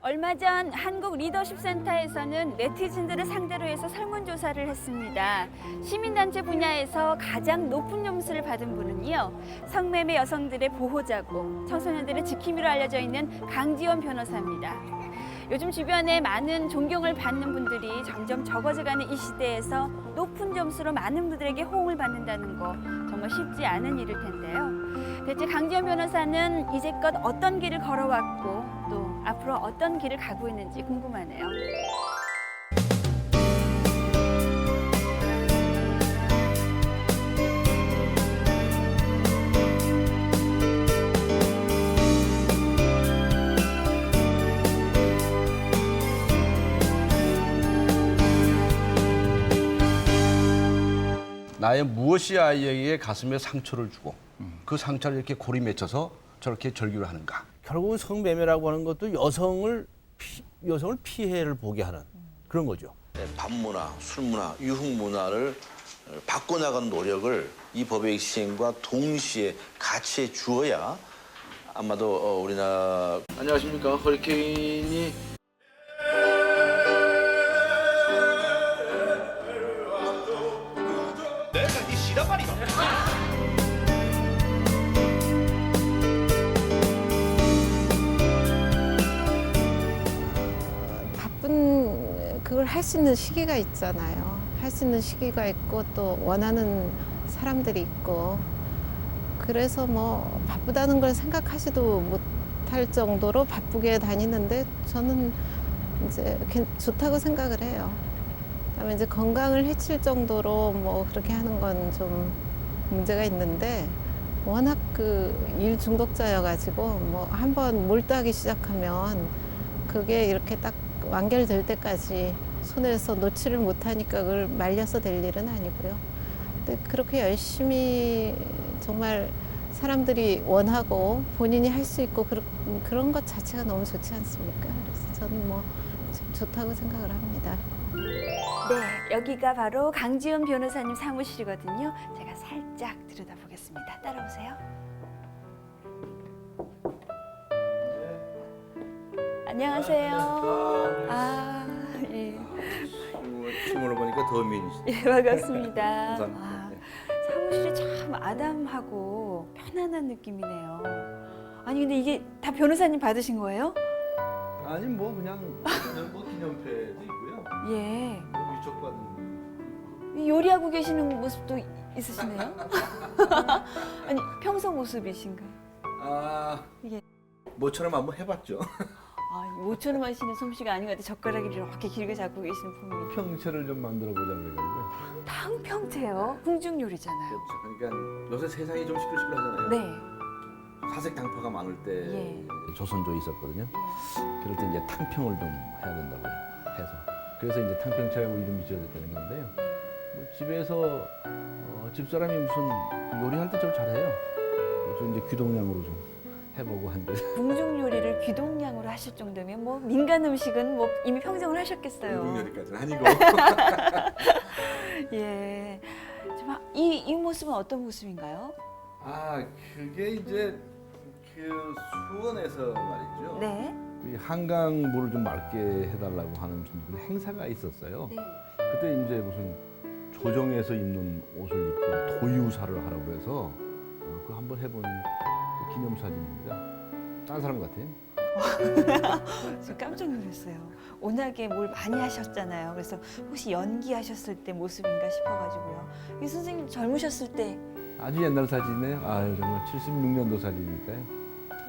얼마 전 한국 리더십 센터에서는 네티즌들을 상대로 해서 설문조사를 했습니다. 시민단체 분야에서 가장 높은 점수를 받은 분은요, 성매매 여성들의 보호자고 청소년들의 지킴이로 알려져 있는 강지원 변호사입니다. 요즘 주변에 많은 존경을 받는 분들이 점점 적어져가는 이 시대에서 높은 점수로 많은 분들에게 호응을 받는다는 거 정말 쉽지 않은 일일 텐데요. 대체 강지원 변호사는 이제껏 어떤 길을 걸어왔고 또 앞으로 어떤 길을 가고 있는지 궁금하네요. 나의 무엇이 아이에게 가슴에 상처를 주고 그 상처를 이렇게 골이 맺혀서 저렇게 절규를 하는가. 결국은 성매매라고 하는 것도 여성을 피해를 보게 하는 그런 거죠. 밤문화, 술문화, 유흥문화를 바꿔나가는 노력을 이 법의 시행과 동시에 같이 해주어야 아마도 우리나라 안녕하십니까. 허리케인이 바쁜 그걸 할 수 있는 시기가 있잖아요. 할 수 있는 시기가 있고 또 원하는 사람들이 있고 그래서 뭐 바쁘다는 걸 생각하지도 못할 정도로 바쁘게 다니는데 저는 이제 좋다고 생각을 해요. 그다음에 이제 건강을 해칠 정도로 뭐 그렇게 하는 건 좀 문제가 있는데 워낙 그 일 중독자여가지고 뭐 한번 몰두하기 시작하면 그게 이렇게 딱 완결될 때까지 손에서 놓지를 못하니까 그걸 말려서 될 일은 아니고요. 근데 그렇게 열심히 정말 사람들이 원하고 본인이 할 수 있고 그런 것 자체가 너무 좋지 않습니까? 그래서 저는 뭐 좋다고 생각을 합니다. 네, 여기가 바로 강지원 변호사님 사무실이거든요. 제가 살짝 들여다보겠습니다. 따라오세요. 안녕하세요. 아, 예. 춤을 보니까 더 미인이시죠. 예, 반갑습니다. 감사합니다. 아, 사무실이 참 아담하고 편안한 느낌이네요. 아니 근데 이게 다 변호사님 받으신 거예요? 아니 뭐 그냥 뭐 기념패도 있고요. 예. 위촉받은. 요리하고 계시는 모습도 있으시네요. 아니 평소 모습이신가요? 아 이게 모처럼 한번 해봤죠. 아, 모처럼 하시는 솜씨가 아닌 것 같아요. 젓가락을 이렇게 길게 잡고 계시는 폼이. 평채를 좀 만들어 보자 그래가지고. 탕평채요? 궁중 요리잖아요. 그렇죠. 그러니까 요새 세상이 좀 시끌시끌하잖아요. 네. 사색 당파가 많을 때 예. 조선조에 있었거든요. 그럴 때 이제 탕평을 좀 해야 된다고 해서 그래서 이제 탕평채라고 이름이 지어졌다는 건데요. 뭐 집에서 집사람이 무슨 요리할 때 좀 잘해요. 그래서 이제 귀동량으로 좀 해보고 한데. 궁중 요리를 귀동량으로 하실 정도면 뭐 민간 음식은 뭐 이미 평생을 하셨겠어요. 요리까지는 아니고. 예. 이 모습은 어떤 모습인가요? 아 그게 이제 그 수원에서 말이죠. 네. 이 한강 물을 좀 맑게 해달라고 하는 행사가 있었어요. 네. 그때 이제 무슨 조정에서 입는 옷을 입고 도유사를 하라고 그래서 그 한번 해본 그 기념사진입니다. 딴 사람 같아요. 저 깜짝 놀랐어요. 워낙에 뭘 많이 하셨잖아요. 그래서 혹시 연기하셨을 때 모습인가 싶어가지고요. 이 선생님 젊으셨을 때 아주 옛날 사진이네요. 아유 정말 76년도 사진이니까요.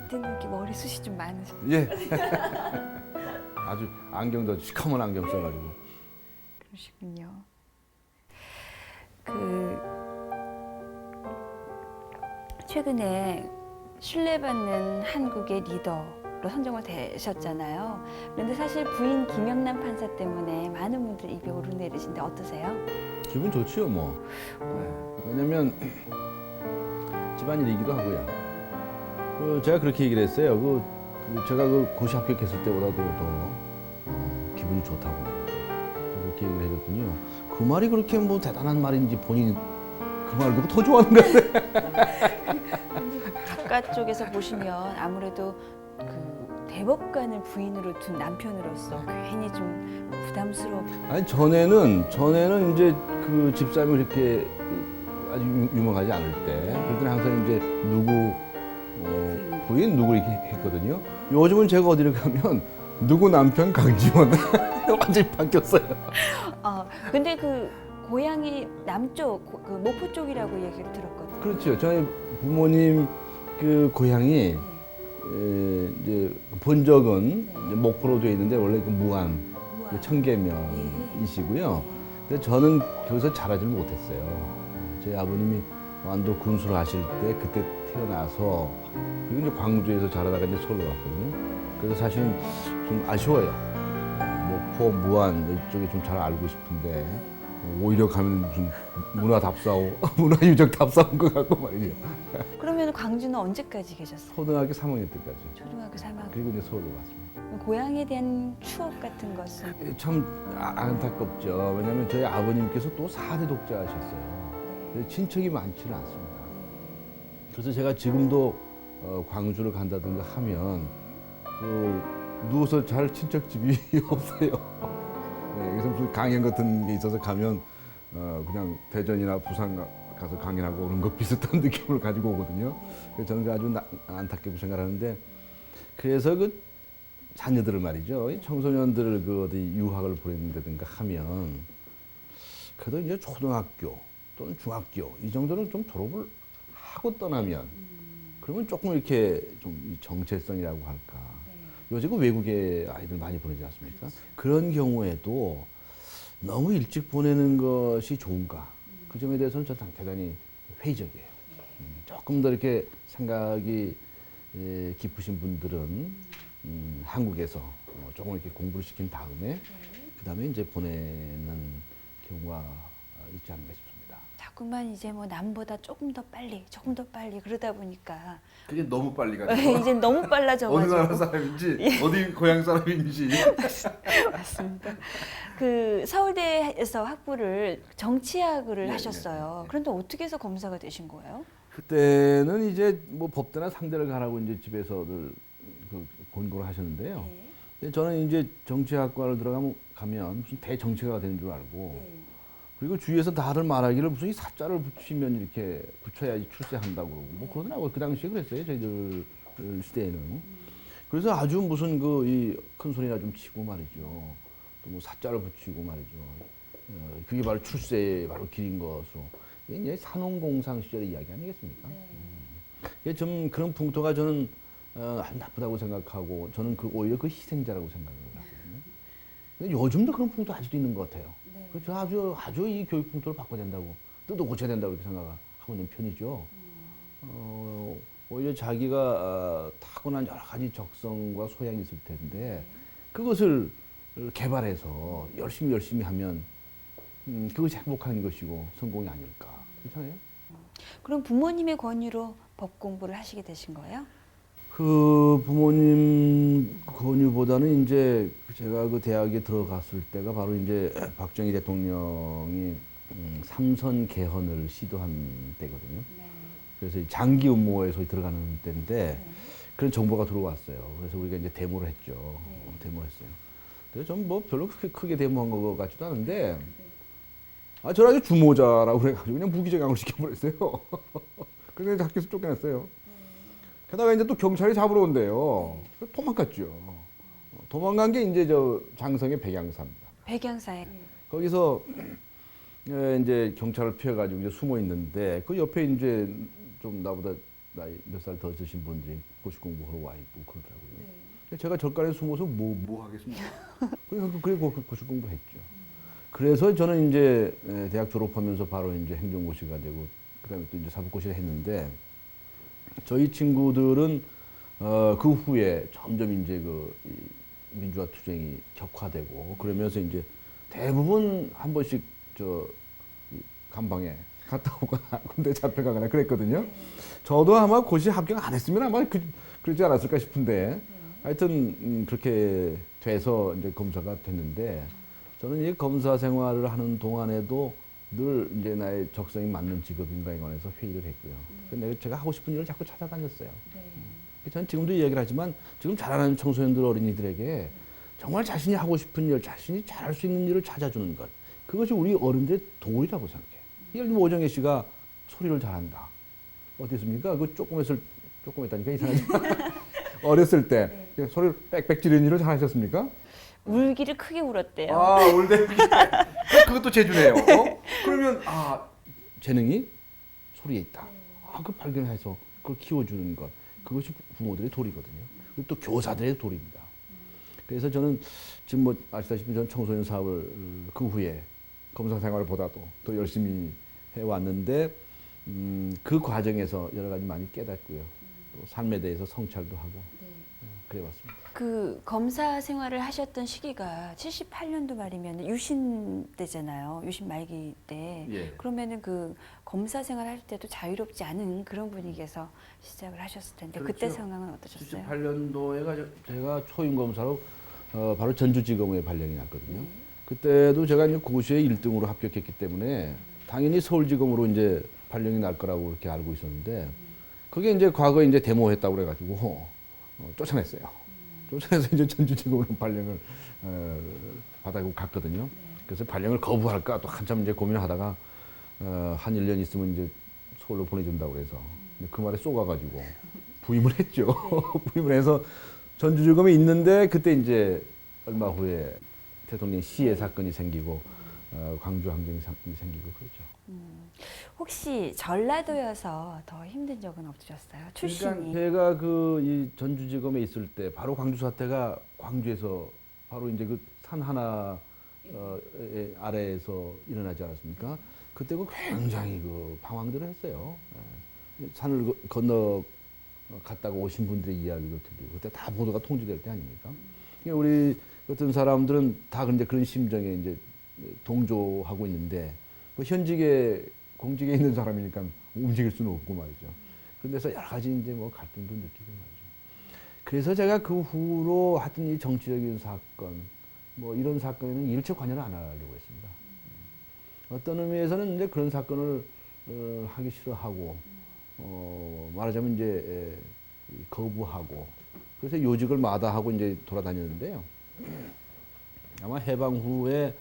그때는 이렇게 머리숱이 좀 많으셨. 예. 아주 안경도 시커먼 안경 써가지고. 그러시군요. 최근에 신뢰받는 한국의 리더로 선정을 되셨잖아요. 그런데 사실 부인 김영란 판사 때문에 많은 분들 입에 오르내리신데 어떠세요? 기분 좋지요 뭐. 왜냐면 집안일이기도 하고요. 제가 그렇게 얘기를 했어요. 제가 고시 합격했을 때보다도 더 기분이 좋다고 그렇게 얘기를 해줬더니요. 그 말이 그렇게 뭐 대단한 말인지 본인이 그 말 듣고 더 좋아하는 거예요. 바깥쪽에서 보시면 아무래도 그 대법관을 부인으로 둔 남편으로서 괜히 좀 아니 전에는 이제 그 집사람이 그렇게 아주 유명하지 않을 때 그럴 때는 항상 이제 누구 부인 누구 이렇게 했거든요. 요즘은 제가 어디를 가면 누구 남편 강지원 완전히 바뀌었어요. 근데 그 고향이 남쪽, 그 목포 쪽이라고 얘기를 들었거든요. 그렇죠. 저희 부모님 그 고향이 이제 본적은 이제 목포로 되어 있는데 원래 그 무안, 청계면이시고요. 근데 저는 거기서 자라질 못했어요. 저희 아버님이 완도 군수를 하실 때 그때 태어나서 그리고 이제 광주에서 자라다가 이제 서울로 갔거든요. 그래서 사실은 좀 아쉬워요. 목포, 무안 이쪽에 좀 잘 알고 싶은데 오히려 가면 무슨 문화 답사오, 문화유적 답사온 것 같고 말이죠. 그러면 광주는 언제까지 계셨어요? 초등학교 3학년 때까지. 초등학교 3학년. 그리고 이제 서울로 갔습니다. 고향에 대한 추억 같은 것은? 참 안타깝죠. 왜냐하면 저희 아버님께서 또 4대 독자하셨어요. 그래서 친척이 많지는 않습니다. 그래서 제가 지금도 광주를 간다든가 하면 누워서 잘 친척집이 없어요. 네, 그래서 무슨 강연 같은 게 있어서 가면 그냥 대전이나 부산 가서 강연하고 오는 것 비슷한 느낌을 가지고 오거든요. 그래서 저는 아주 안타깝게 생각하는데 그래서 그 자녀들을 말이죠. 이 청소년들을 그 어디 유학을 보낸다든가 하면 그래도 이제 초등학교 또는 중학교 이 정도는 좀 졸업을 하고 떠나면 그러면 조금 이렇게 좀 정체성이라고 할까. 요즘 외국에 아이들 많이 보내지 않습니까? 그런 경우에도 너무 일찍 보내는 것이 좋은가? 그 점에 대해서는 저는 대단히 회의적이에요. 조금 더 이렇게 생각이 깊으신 분들은 한국에서 조금 이렇게 공부를 시킨 다음에 그 다음에 이제 보내는 경우가 있지 않을까 싶습니다. 자꾸만 이제 뭐 남보다 조금 더 빨리 그러다 보니까 그게 너무 빨리 이제 너무 빨라져가지고. 어느 나라 사람인지 어디 고향 사람인지. 맞습니다. 그 서울대에서 학부를 정치학을 네, 하셨어요. 네. 그런데 어떻게 해서 검사가 되신 거예요? 그때는 이제 뭐 법대나 상대를 가라고 이제 집에서들 그 권고를 하셨는데요. 근데 저는 이제 정치학과를 가면 무슨 대정치가가 되는 줄 알고 그리고 주위에서 다들 말하기를 무슨 이 사자를 붙이면 이렇게 붙여야지 출세한다고 그러고 뭐 그러더라고요. 그 당시에 그랬어요. 저희들 시대에는. 그래서 아주 무슨 그 이 큰 소리나 좀 치고 말이죠. 또 뭐 사자를 붙이고 말이죠. 그게 바로 출세의 바로 길인 것으로. 이게 산업공상 시절의 이야기 아니겠습니까? 좀 그런 풍토가 저는 아주 나쁘다고 생각하고 저는 오히려 그 희생자라고 생각을 하거든요. 근데 요즘도 그런 풍토 아직도 있는 것 같아요. 그래서 아주 이 교육 풍토를 바꿔야 된다고, 뜯어 고쳐야 된다고 이렇게 생각하고 있는 편이죠. 오히려 자기가 타고난 여러 가지 적성과 소양이 있을 텐데 그것을 개발해서 열심히 하면 그것이 행복한 것이고 성공이 아닐까. 그렇잖아요? 그럼 부모님의 권유로 법 공부를 하시게 되신 거예요? 그 부모님 권유보다는 이제 제가 그 대학에 들어갔을 때가 바로 이제 박정희 대통령이 삼선 개헌을 시도한 때거든요. 그래서 장기 음모에 소위 들어가는 때인데 그런 정보가 들어왔어요. 그래서 우리가 이제 데모를 했죠. 데모를 했어요. 그래서 전 뭐 별로 그렇게 크게 데모한 것 같지도 않은데 저를 아주 주모자라고 그래가지고 그냥 무기징역을 시켜버렸어요. 그래서 학교에서 쫓겨났어요. 게다가 이제 또 경찰이 잡으러 온대요. 도망갔죠. 도망간 게 이제 저 장성의 백양사입니다. 백양사에. 거기서 이제 경찰을 피해가지고 이제 숨어 있는데 그 옆에 이제 좀 나보다 나이 몇 살 더 드신 분들이 고시 공부하러 와 있고 그러더라고요. 제가 절간에 숨어서 뭐 하겠습니까? 그리고 고시 공부를 했죠. 그래서 저는 이제 대학 졸업하면서 바로 이제 행정고시가 되고 그다음에 또 이제 사법고시를 했는데. 저희 친구들은 그 후에 점점 이제 그 민주화 투쟁이 격화되고 그러면서 이제 대부분 한 번씩 감방에 갔다 오거나 군대 잡혀가거나 그랬거든요. 저도 아마 고시 합격 안 했으면 아마 그러지 않았을까 싶은데 하여튼 그렇게 돼서 이제 검사가 됐는데 저는 이 검사 생활을 하는 동안에도 늘 이제 나의 적성이 맞는 직업인가에 관해서 회의를 했고요. 근데 제가 하고 싶은 일을 자꾸 찾아다녔어요. 저는 지금도 이야기를 하지만 지금 자라는 청소년들 어린이들에게 정말 자신이 하고 싶은 일, 자신이 잘할 수 있는 일을 찾아주는 것. 그것이 우리 어른들의 도리라고 생각해. 예를 들면 오정혜 씨가 소리를 잘한다. 어땠습니까? 그 조금 했다니까 이상하지만 어렸을 때 소리를 빽빽 지르는 일을 잘하셨습니까? 울기를 크게 울었대요. 아, 울대. 그것도 재주네요. 그러면 재능이 소리에 있다. 그 발견해서 그걸 키워주는 것. 그것이 부모들의 도리거든요. 그리고 또 교사들의 도리입니다. 그래서 저는 지금 뭐 아시다시피 저는 청소년 사업을 그 후에 검사 생활보다도 더 열심히 해왔는데 그 과정에서 여러 가지 많이 깨닫고요. 또 삶에 대해서 성찰도 하고 그래왔습니다. 그 검사 생활을 하셨던 시기가 78년도 말이면 유신 때잖아요. 유신 말기 때. 예. 그러면은 그 검사 생활할 때도 자유롭지 않은 그런 분위기에서 시작을 하셨을 텐데 그때 그렇죠. 상황은 어떠셨어요? 78년도에 제가 초임 검사로 바로 전주지검에 발령이 났거든요. 그때도 제가 이제 고시에 1등으로 합격했기 때문에 당연히 서울지검으로 이제 발령이 날 거라고 그렇게 알고 있었는데 그게 이제 과거에 이제 데모했다고 그래가지고 쫓아냈어요. 쫓아내서 이제 전주지검으로 발령을 받아고 갔거든요. 그래서 발령을 거부할까 또 한참 이제 고민을 하다가 한 1년 있으면 이제 서울로 보내준다고 그래서 그 말에 쏘가가지고 부임을 했죠. 부임을 해서 전주지검에 있는데 그때 이제 얼마 후에 대통령 시해 사건이 생기고 광주 항쟁 사건이 생기고 그렇죠. 혹시 전라도여서 더 힘든 적은 없으셨어요? 출신이. 그러니까 제가 그 이 전주지검에 있을 때 바로 광주 사태가 광주에서 바로 이제 그 산 하나 아래에서 일어나지 않았습니까? 그때 그 굉장히 그 방황들을 했어요. 산을 건너 갔다가 오신 분들의 이야기도 들리고 그때 다 보도가 통지될 때 아닙니까? 그러니까 우리 같은 사람들은 다 근데 그런 심정에 이제 동조하고 있는데 뭐 현직에 공직에 있는 사람이니까 움직일 수는 없고 말이죠. 그런 데서 여러 가지 이제 뭐 갈등도 느끼고 말이죠. 그래서 제가 그 후로 하여튼 이 정치적인 사건 뭐 이런 사건에는 일체 관여를 안 하려고 했습니다. 어떤 의미에서는 이제 그런 사건을 하기 싫어하고 말하자면 이제 거부하고 그래서 요직을 마다하고 이제 돌아다녔는데요. 아마 해방 후에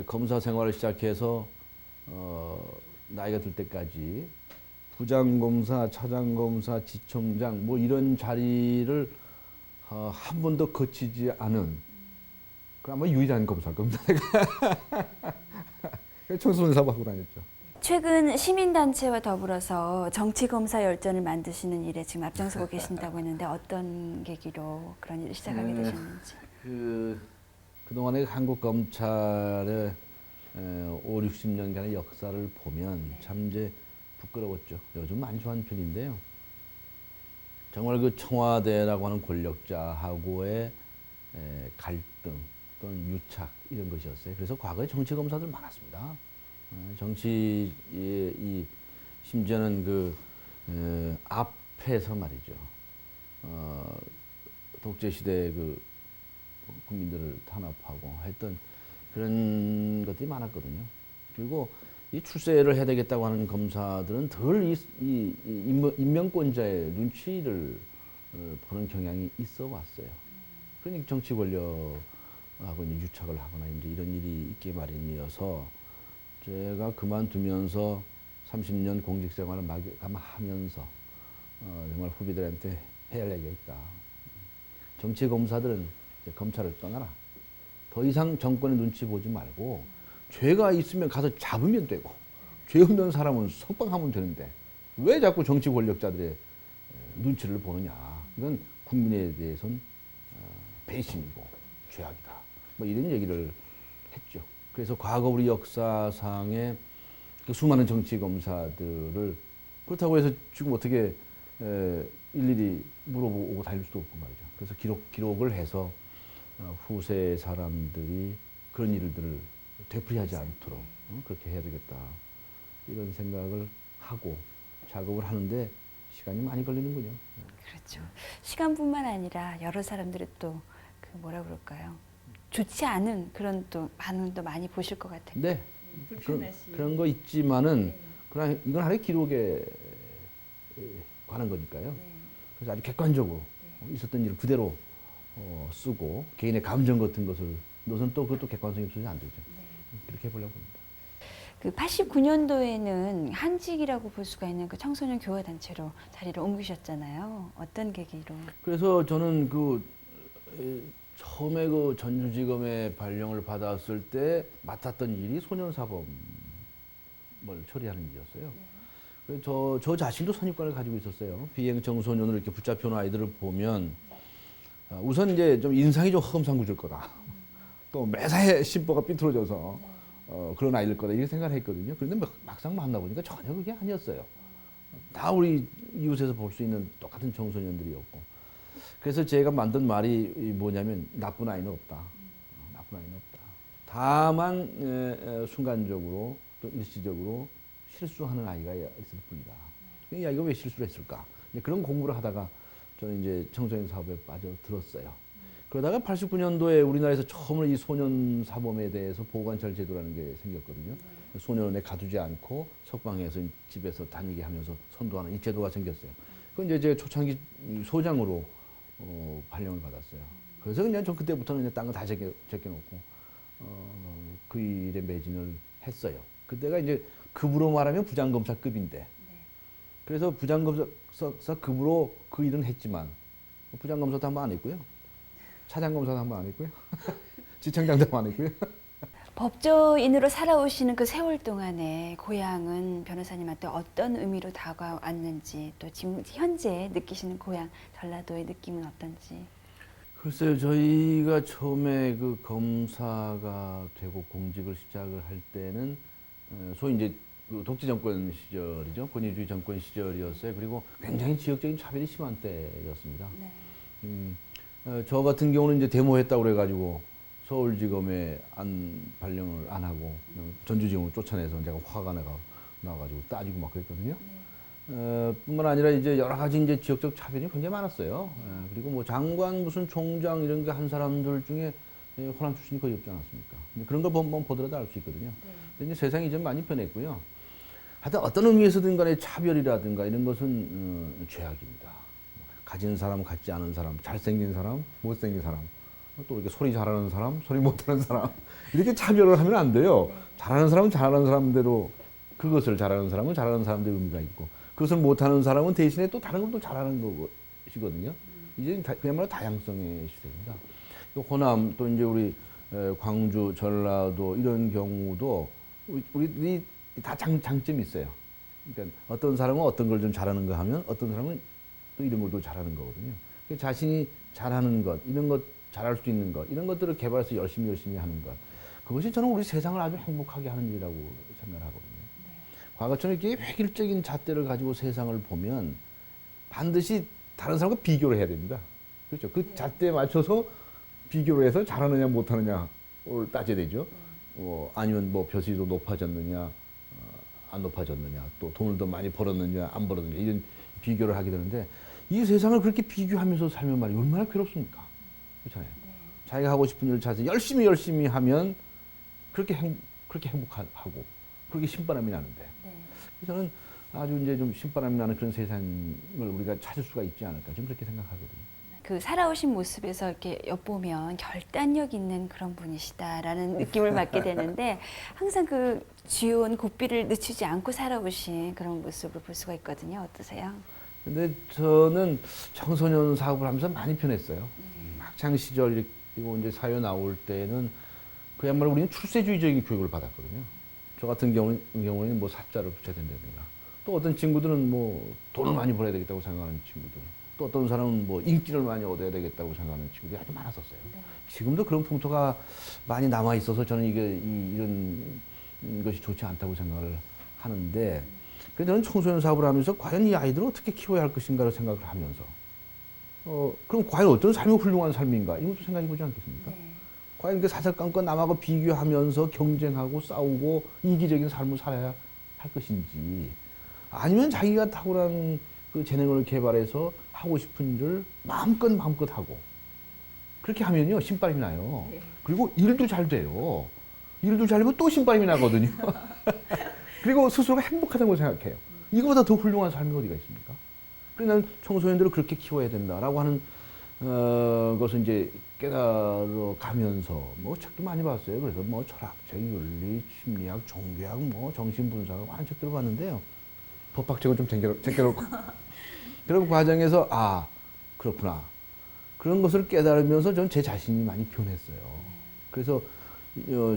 검사 생활을 시작해서 나이가 들 때까지 부장검사, 차장검사, 지청장 뭐 이런 자리를 한 번도 거치지 않은 그 아마 유일한 검사일 겁니다. 청소년 사업하고 다녔죠. 최근 시민단체와 더불어서 정치검사 열전을 만드시는 일에 지금 앞장서고 계신다고 했는데 어떤 계기로 그런 일을 시작하게 되셨는지. 그동안의 한국 검찰의 5, 60년간의 역사를 보면 참 이제 부끄러웠죠. 요즘 많이 좋아하는 편인데요. 정말 그 청와대라고 하는 권력자하고의 갈등 또는 유착 이런 것이었어요. 그래서 과거에 정치검사들 많았습니다. 정치의 심지어는 그 앞에서 말이죠. 독재 시대의 그 국민들을 탄압하고 했던 그런 것들이 많았거든요. 그리고 이 출세를 해야 되겠다고 하는 검사들은 덜 이 임명권자의 눈치를 보는 경향이 있어 왔어요. 그러니까 정치 권력하고 이제 유착을 하거나 이제 이런 일이 있기 마련이어서 제가 그만두면서 30년 공직 생활을 마감하면서 정말 후배들한테 해야 할 얘기가 있다. 정치 검사들은 이제 검찰을 떠나라. 더 이상 정권의 눈치 보지 말고 죄가 있으면 가서 잡으면 되고 죄 없는 사람은 석방하면 되는데 왜 자꾸 정치 권력자들의 눈치를 보느냐. 이건 국민에 대해서는 배신이고 죄악이다. 뭐 이런 얘기를 했죠. 그래서 과거 우리 역사상의 그 수많은 정치 검사들을 그렇다고 해서 지금 어떻게 일일이 물어보고 다닐 수도 없고 말이죠. 그래서 기록을 해서 후세 사람들이 그런 일들을 되풀이하지 않도록 그렇게 해야 되겠다. 이런 생각을 하고 작업을 하는데 시간이 많이 걸리는군요. 그렇죠. 시간뿐만 아니라 여러 사람들이 또 그 뭐라 그럴까요? 좋지 않은 그런 또 반응도 많이 보실 것 같아요. 네. 그런 거 있지만은 그냥 이건 하나의 기록에 관한 거니까요. 그래서 아주 객관적으로 있었던 일을 그대로 쓰고 개인의 감정 같은 것을 넣어서는 또 그것도 객관성이 없어서는 안 되죠. 그렇게 해보려고 합니다. 그 89년도에는 한직이라고 볼 수가 있는 그 청소년 교화 단체로 자리를 옮기셨잖아요. 어떤 계기로? 그래서 저는 처음에 그 전주지검에 발령을 받았을 때 맡았던 일이 소년사범을 처리하는 일이었어요. 그래서 저 자신도 선입관을 가지고 있었어요. 비행 청소년으로 이렇게 붙잡혀온 아이들을 보면 우선 이제 좀 인상이 좀 허금상구질 거다. 또 매사에 심보가 삐뚤어져서 그런 아이들 거다 이렇게 생각을 했거든요. 그런데 막상 만나보니까 전혀 그게 아니었어요. 다 우리 이웃에서 볼 수 있는 똑같은 청소년들이었고. 그래서 제가 만든 말이 뭐냐면 나쁜 아이는 없다. 나쁜 아이는 없다. 다만 순간적으로 또 일시적으로 실수하는 아이가 있을 뿐이다. 이 아이가 왜 실수를 했을까? 그런 공부를 하다가 저는 이제 청소년 사업에 빠져들었어요. 그러다가 89년도에 우리나라에서 처음으로 이 소년 사범에 대해서 보호관찰 제도라는 게 생겼거든요. 소년원에 가두지 않고 석방해서 집에서 다니게 하면서 선도하는 이 제도가 생겼어요. 그건 이제 제가 초창기 소장으로 발령을 받았어요. 그래서 그냥 전 그때부터는 그냥 딴 거 다 제껴놓고 그 일에 매진을 했어요. 그때가 이제 급으로 말하면 부장검사급인데 그래서 부장검사급으로 그 일은 했지만 부장검사도 한 번 안 했고요. 차장검사도 한 번 안 했고요. 지청장도 한 번 안 했고요. 법조인으로 살아오시는 그 세월 동안에 고향은 변호사님한테 어떤 의미로 다가왔는지 또 지금 현재 느끼시는 고향 전라도의 느낌은 어떤지. 글쎄요, 저희가 처음에 그 검사가 되고 공직을 시작을 할 때는 소위 이제 그 독재 정권 시절이죠. 권위주의 정권 시절이었어요. 그리고 굉장히 지역적인 차별이 심한 때였습니다. 저 같은 경우는 이제 데모했다고 그래가지고 서울지검에 발령을 안 하고 전주지검으로 쫓아내서 제가 화가 나가지고 따지고 막 그랬거든요. 뿐만 아니라 이제 여러 가지 이제 지역적 차별이 굉장히 많았어요. 그리고 뭐 장관 무슨 총장 이런 게 한 사람들 중에 호남 출신이 거의 없지 않았습니까? 그런 걸 보더라도 알 수 있거든요. 근데 이제 세상이 좀 많이 변했고요. 하여튼 어떤 의미에서든 간에 차별이라든가 이런 것은 죄악입니다. 가진 사람, 갖지 않은 사람, 잘생긴 사람, 못생긴 사람, 또 이렇게 소리 잘하는 사람, 소리 못하는 사람 이렇게 차별을 하면 안 돼요. 잘하는 사람은 잘하는 사람대로 그것을 잘하는 사람은 잘하는 사람대로 의미가 있고 그것을 못하는 사람은 대신에 또 다른 것도 잘하는 것이거든요. 이제 그야말로 다양성의 시대입니다. 호남 또 이제 우리 광주, 전라도 이런 경우도 우리 다 장점이 있어요. 그러니까 어떤 사람은 어떤 걸 좀 잘하는가 하면 어떤 사람은 또 이런 걸 또 잘하는 거거든요. 자신이 잘하는 것, 이런 것 잘할 수 있는 것, 이런 것들을 개발해서 열심히 하는 것. 그것이 저는 우리 세상을 아주 행복하게 하는 일이라고 생각을 하거든요. 과거처럼 이렇게 획일적인 잣대를 가지고 세상을 보면 반드시 다른 사람과 비교를 해야 됩니다. 그렇죠. 그 잣대에 맞춰서 비교를 해서 잘하느냐 못하느냐를 따져야 되죠. 아니면 뭐 벼슬이 더 높아졌느냐, 안 높아졌느냐, 또 돈을 더 많이 벌었느냐, 안 벌었느냐, 이런 비교를 하게 되는데 이 세상을 그렇게 비교하면서 살면 말이에요. 얼마나 괴롭습니까? 그렇잖아요. 자기가 하고 싶은 일을 찾아서 열심히 하면 그렇게 행복하고 그렇게 신바람이 나는데 저는 아주 이제 좀 신바람이 나는 그런 세상을 우리가 찾을 수가 있지 않을까 좀 그렇게 생각하거든요. 그 살아오신 모습에서 이렇게 엿보면 결단력 있는 그런 분이시다라는 느낌을 받게 되는데 항상 그 쥐온 고삐를 늦추지 않고 살아오신 그런 모습을 볼 수가 있거든요. 어떠세요? 근데 저는 청소년 사업을 하면서 많이 변했어요. 학창 시절 그리고 이제 사회 나올 때는 그야말로 우리는 출세주의적인 교육을 받았거든요. 저 같은 경우는 뭐 사자를 붙여야 된다든가 또 어떤 친구들은 뭐 돈을 많이 벌어야 되겠다고 생각하는 친구들 또 어떤 사람은 뭐 인기를 많이 얻어야 되겠다고 생각하는 친구들이 아주 많았었어요. 지금도 그런 풍토가 많이 남아 있어서 저는 이런 것이 좋지 않다고 생각을 하는데 그래서 저는 청소년 사업을 하면서 과연 이 아이들을 어떻게 키워야 할 것인가를 생각을 하면서 그럼 과연 어떤 삶이 훌륭한 삶인가 이런 것도 생각해 보지 않겠습니까? 과연 그 사사건건 남하고 비교하면서 경쟁하고 싸우고 이기적인 삶을 살아야 할 것인지 아니면 자기가 탁월한 그 재능을 개발해서 하고 싶은 일을 마음껏 하고 그렇게 하면요 신바람이 나요. 그리고 일도 잘 돼요. 일도 잘 되면 또 신바람이 나거든요. 그리고 스스로가 행복하다고 생각해요. 이거보다 더 훌륭한 삶이 어디가 있습니까? 그래서 난 청소년들을 그렇게 키워야 된다라고 하는 것을 이제 깨달아 가면서 뭐 책도 많이 봤어요. 그래서 뭐 철학책, 윤리, 심리학, 종교학, 뭐 정신분석학 많은 책들을 봤는데요. 법학책은 좀 챙겨놓고 그런 과정에서 아 그렇구나 그런 것을 깨달으면서 전 제 자신이 많이 변했어요. 그래서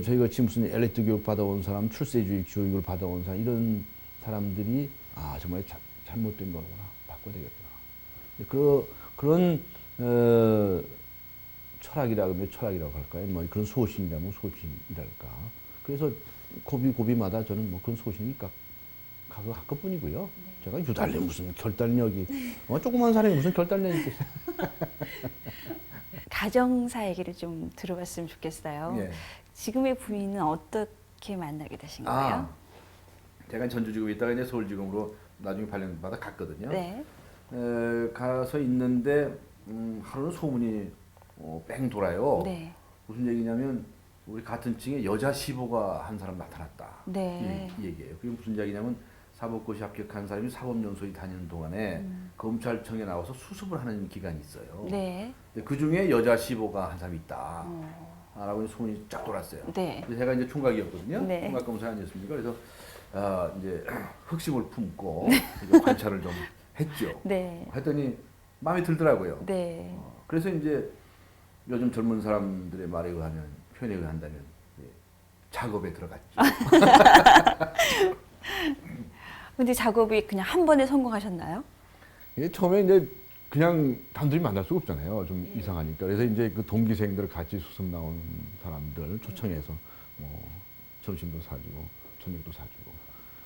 저희 같이 무슨 엘리트 교육 받아온 사람, 출세주의 교육을 받아온 사람 이런 사람들이 아 정말 잘못된 거구나 바꿔야 되겠구나. 그런 철학이라고 할까요? 뭐 그런 소신이라면 소신이랄까. 그래서 고비마다 저는 뭐 그런 소신이 가고 한 것뿐이고요. 제가 유달리 무슨 결단력이 조그만 사람이 무슨 결단력이 있겠어요. 가정사 얘기를 좀 들어봤으면 좋겠어요. 예. 지금의 부인은 어떻게 만나게 되신 거예요? 제가 전주지검에 있다가 이제 서울지검으로 나중에 발령받아 갔거든요. 네. 가서 있는데 하루는 소문이 뺑 돌아요. 네. 무슨 얘기냐면 우리 같은 층에 여자 시보가 한 사람 나타났다. 네. 이 얘기예요. 그게 무슨 이야기냐면 사법고시 합격한 사람이 사법연수에 다니는 동안에 검찰청에 나와서 수습을 하는 기간이 있어요. 네. 근데 그 중에 여자 시보가 한 사람이 있다. 라고 소문이 쫙 돌았어요. 네. 그래서 제가 이제 총각이었거든요. 네. 총각 검사 아니었습니까? 그래서 이제 흑심을 품고 이제 관찰을 좀 했죠. 네. 했더니 마음에 들더라고요. 네. 그래서 이제 요즘 젊은 사람들의 말에 의하면 표현에 의한다면 작업에 들어갔죠. 근데 작업이 그냥 한 번에 성공하셨나요? 처음에 이제 그냥 단둘이 만날 수가 없잖아요. 좀 이상하니까. 그래서 이제 그 동기생들 같이 수습 나온 사람들 초청해서 뭐 점심도 사주고 저녁도 사주고.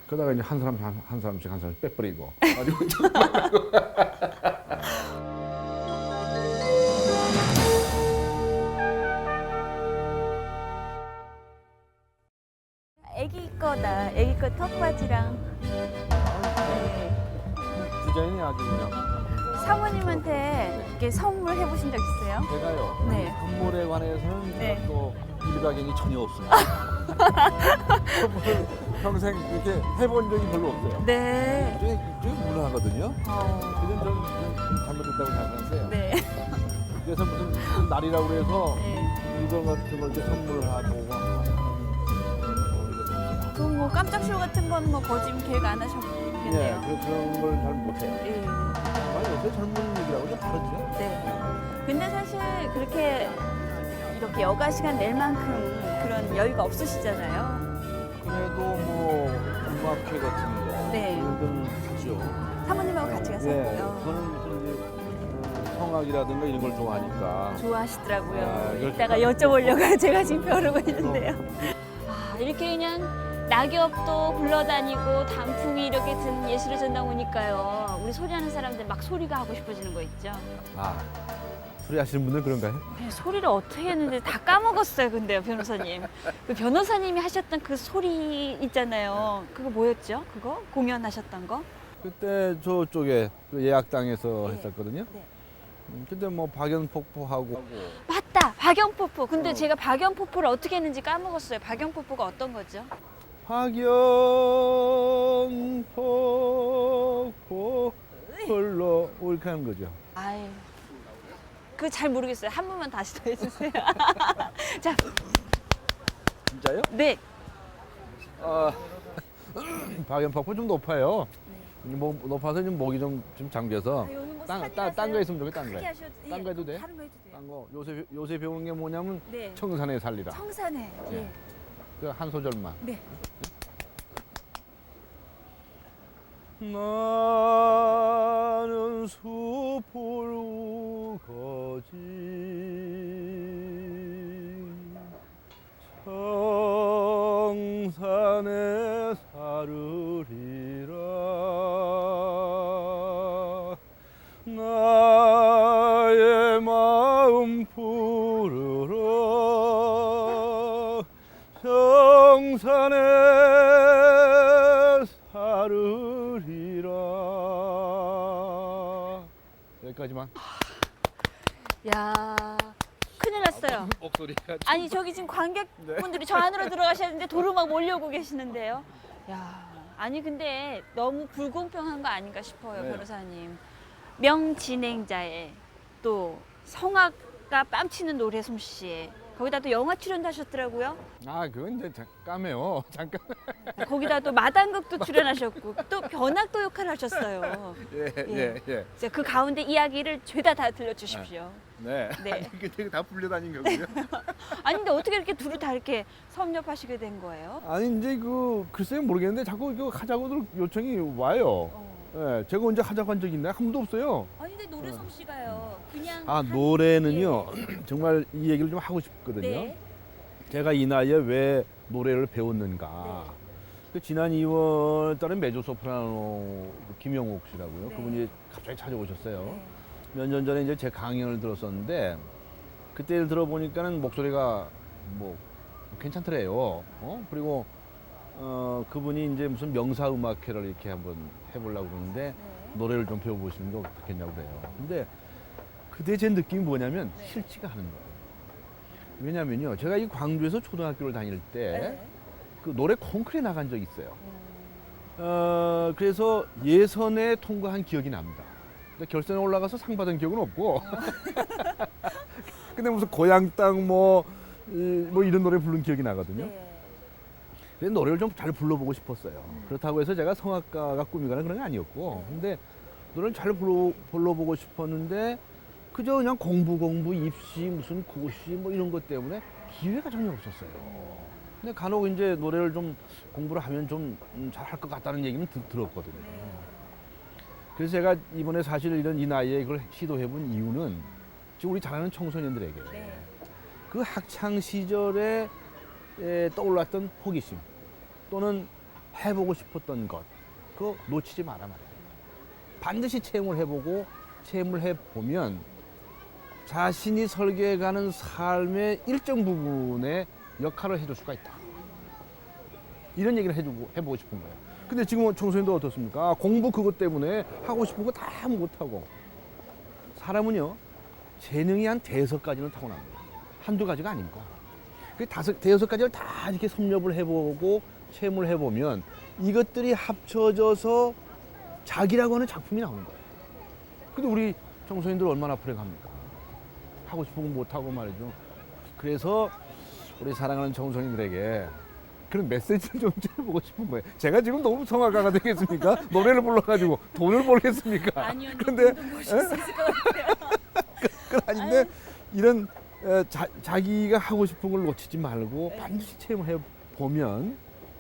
그러다가 이제 한 사람씩 빼버리고. 가지고 애기 거다. 애기 거 턱받이랑. 디자인이 아주 그냥 사모님한테 이렇게 선물해 보신 적 있어요? 제가요. 네. 선물에 관해서는 네. 또 일가견이 전혀 없습니다. 선물을 평생 이렇게 해본 적이 별로 없어요. 네. 좀 무능하거든요. 그건 좀 잘못됐다고 생각하는데 네. 그래서 무슨 날이라고 그래서 네. 물건 같은 걸 이렇게 선물을 하고 그럼 뭐 깜짝 쇼 같은 건 뭐 거짓 계획 안 하셨겠네요. 그런 걸 잘 못해요. 예. 아니 요새 젊은 얘기라고 좀 다르죠. 네. 근데 사실 그렇게 이렇게 여가 시간 낼 만큼 그런 여유가 없으시잖아요. 그래도 뭐 음악회 같은 거 네. 이런 데는 가죠. 사모님하고 같이 가서 네. 했고요. 저는 무슨 이제 성악이라든가 이런 걸 좋아하니까 좋아하시더라고요. 아, 그렇죠. 이따가 여쭤보려고 제가 지금 벼르고 있는데요. 아, 이렇게 그냥 낙엽도 굴러다니고 단풍이 이렇게 든 예술의 전당 오니까요. 우리 소리하는 사람들 막 소리가 하고 싶어지는 거 있죠. 소리 하시는 분들 그런가요? 네, 소리를 어떻게 했는데 다 까먹었어요. 근데요, 변호사님. 그 변호사님이 하셨던 그 소리 있잖아요. 그거 뭐였죠? 그거? 공연하셨던 거? 그때 저쪽에 그 예약당에서 네. 했었거든요. 네. 근데 뭐 박연폭포하고 맞다! 박연폭포. 근데 제가 박연폭포를 어떻게 했는지 까먹었어요. 박연폭포가 어떤 거죠? 박연폭포 홀로 이렇게 하는 거죠. 아유, 그거 잘 모르겠어요. 한 번만 다시 더 해주세요. 자, 진짜요? 네. 박연폭포 좀 높아요. 네. 뭐 높아서 좀 목이 좀 잠겨서 딴 거 있으면 좋겠다. 딴 거. 딴 거 해도 돼? 다른 거 해도 돼요. 딴 거 요새 배운 게 뭐냐면 네. 청산에 살리라. 청산에. 예. 그 한 소절만. 네. 나는 숲을 우거지 청산에 사르리라 나의 마음 부르러 청산에 사르리라 여기까지만. 야, 큰일 났어요. 목소리가 아니 저기 지금 관객분들이 저 안으로 들어가셨는데 도로 막 몰려오고 계시는데요. 야, 아니 근데 너무 불공평한 거 아닌가 싶어요, 네. 변호사님. 명진행자에 또 성악가 뺨치는 노래 솜씨에 거기다 또 영화 출연도 하셨더라고요. 아, 그건 이제 잠깐만요. 잠깐. 거기다 또 마당극도 출연하셨고 또 변학도 역할을 하셨어요. 예. 이제 그 가운데 이야기를 죄다 다 들려주십시오. 네. 네. 아니, 그게 다 불려다닌 거고요. 아니 근데 어떻게 이렇게 둘이 다 이렇게 섭렵하시게 된 거예요? 아니, 이제 글쎄요 모르겠는데 자꾸 이거 하자고들 요청이 와요. 예, 제가 언제 하자고 한 적 있나요? 한 번도 없어요. 아니 근데 노래 솜씨가요. 그냥 아, 한- 노래는요. 정말 이 얘기를 좀 하고 싶거든요. 네. 제가 이 나이에 왜 노래를 배웠는가. 네. 그 지난 2월 달에 메조 소프라노 김영옥 씨라고요. 네. 그분이 갑자기 찾아오셨어요. 네. 몇 년 전에 이제 제 강연을 들었었는데 그때 들어보니까는 목소리가 뭐 괜찮더래요. 그리고 그분이 이제 무슨 명사 음악회를 이렇게 한번 해보려고 그러는데 노래를 좀 배워보시는 게 어떻겠냐고 그래요. 근데 그때 제 느낌이 뭐냐면 싫지가 않은 거예요. 왜냐면요, 제가 이 광주에서 초등학교를 다닐 때 그 노래 콩쿠르에 나간 적이 있어요. 그래서 예선에 통과한 기억이 납니다. 근데 결선에 올라가서 상 받은 기억은 없고. 근데 무슨 고향 땅 뭐 이런 노래 부른 기억이 나거든요. 네. 그래서 노래를 좀 잘 불러보고 싶었어요. 그렇다고 해서 제가 성악가가 꿈이거나 그런 게 아니었고, 근데 노래를 잘 불러보고 싶었는데 그저 그냥 공부 입시 무슨 고시 뭐 이런 것 때문에 기회가 전혀 없었어요. 근데 간혹 이제 노래를 좀 공부를 하면 좀 잘할 것 같다는 얘기는 들었거든요. 그래서 제가 이번에 사실 이 나이에 이걸 시도해본 이유는 지금 우리 잘 아는 청소년들에게 그 학창 시절에 떠올랐던 호기심 또는 해보고 싶었던 것 그거 놓치지 마라 말이에요. 반드시 체험을 해보고 체험을 해보면 자신이 설계해가는 삶의 일정 부분에 역할을 해줄 수가 있다. 이런 얘기를 해보고 싶은 거예요. 근데 지금 청소년들 어떻습니까? 공부 그것 때문에 하고 싶은 거 다 못하고. 사람은요, 재능이 한 5가지는 타고납니다. 한두 가지가 아닙니다. 그 5가지를 다 이렇게 섭렵을 해보고 체험을 해보면 이것들이 합쳐져서 자기라고 하는 작품이 나오는 거예요. 근데 우리 청소년들 얼마나 불행합니까? 하고 싶은 거 못하고 말이죠. 그래서 우리 사랑하는 청소년들에게 그런 메시지를 좀 전해보고 싶은 거예요. 제가 지금 너무 성악가가 되겠습니까? 노래를 불러가지고 돈을 벌겠습니까? 아니요. 근데 보실 수 있을 것 같아요. 그건 아닌데 이런 자기가 하고 싶은 걸 놓치지 말고 반드시 체험을 해보면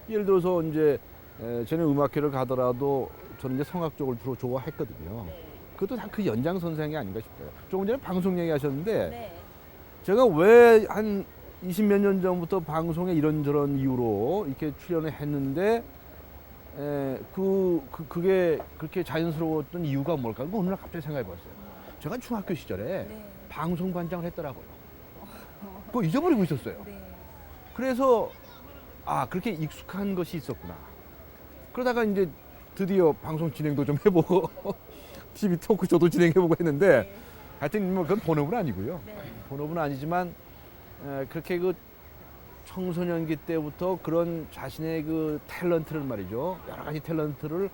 예를 들어서 이제 저는 음악회를 가더라도 저는 이제 성악 쪽을 주로 좋아했거든요. 그것도 다 그 연장선상이 아닌가 싶어요. 조금 전에 방송 얘기하셨는데 네. 제가 왜 한 20몇 년 전부터 방송에 이런저런 이유로 이렇게 출연을 했는데 그게 그렇게 자연스러웠던 이유가 뭘까? 그거 어느 날 갑자기 생각해 봤어요. 제가 중학교 시절에 방송반장을 했더라고요. 그거 잊어버리고 있었어요. 그래서 그렇게 익숙한 것이 있었구나. 그러다가 이제 드디어 방송 진행도 좀 해보고 TV 토크쇼도 진행해보고 했는데 하여튼 뭐 그건 본업은 아니고요. 본업은 아니지만 그렇게 그 청소년기 때부터 그런 자신의 그 탤런트를 말이죠. 여러 가지 탤런트를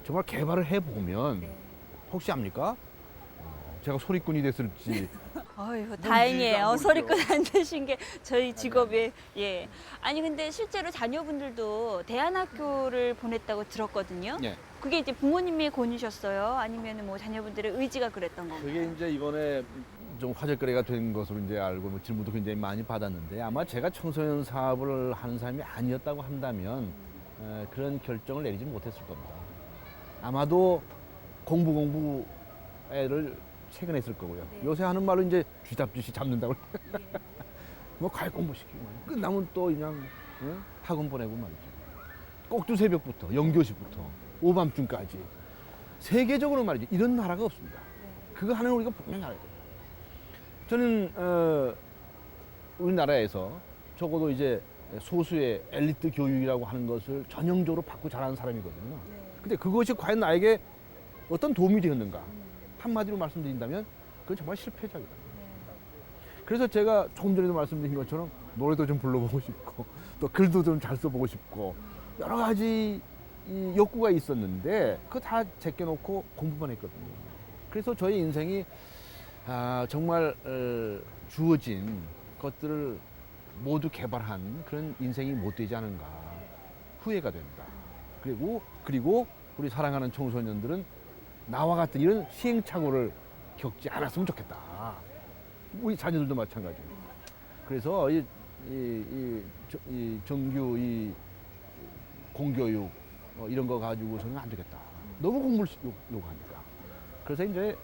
정말 개발을 해보면 혹시 압니까? 제가 소리꾼이 됐을지. 어휴, 다행이에요. 소리꾼 안 되신 게 저희 직업에. 예. 아니 근데 실제로 자녀분들도 대안학교를 보냈다고 들었거든요. 예. 그게 이제 부모님이 권유셨어요? 아니면 뭐 자녀분들의 의지가 그랬던 건가요? 그게 이제 이번에 좀 화제거리가 된 것으로 이제 알고 뭐 질문도 굉장히 많이 받았는데 아마 제가 청소년 사업을 하는 사람이 아니었다고 한다면 그런 결정을 내리지 못했을 겁니다. 아마도 공부 애를 퇴근했을 거고요. 요새 하는 말로 이제 쥐잡듯이 잡는다고. 뭐 과외 공부시키고 끝나면 또 그냥 학원 보내고 말이죠. 꼭두 새벽부터 영교시부터 오밤중까지 세계적으로 말이죠. 이런 나라가 없습니다. 그거 하는 우리가 분명히 알아야 돼요. 저는 우리나라에서 적어도 이제 소수의 엘리트 교육이라고 하는 것을 전형적으로 받고 자라는 사람이거든요. 근데 그것이 과연 나에게 어떤 도움이 되었는가? 한마디로 말씀드린다면 그건 정말 실패작이다. 그래서 제가 조금 전에도 말씀드린 것처럼 노래도 좀 불러보고 싶고 또 글도 좀 잘 써보고 싶고 여러 가지 이 욕구가 있었는데 그거 다 제껴놓고 공부만 했거든요. 그래서 저희 인생이 정말 주어진 것들을 모두 개발한 그런 인생이 못 되지 않은가 후회가 된다. 그리고 우리 사랑하는 청소년들은 나와 같은 이런 시행착오를 겪지 않았으면 좋겠다. 우리 자녀들도 마찬가지고. 그래서 이 정규 이 공교육 이런 거 가지고서는 안 되겠다. 너무 공부를 요구하니까. 그래서 이제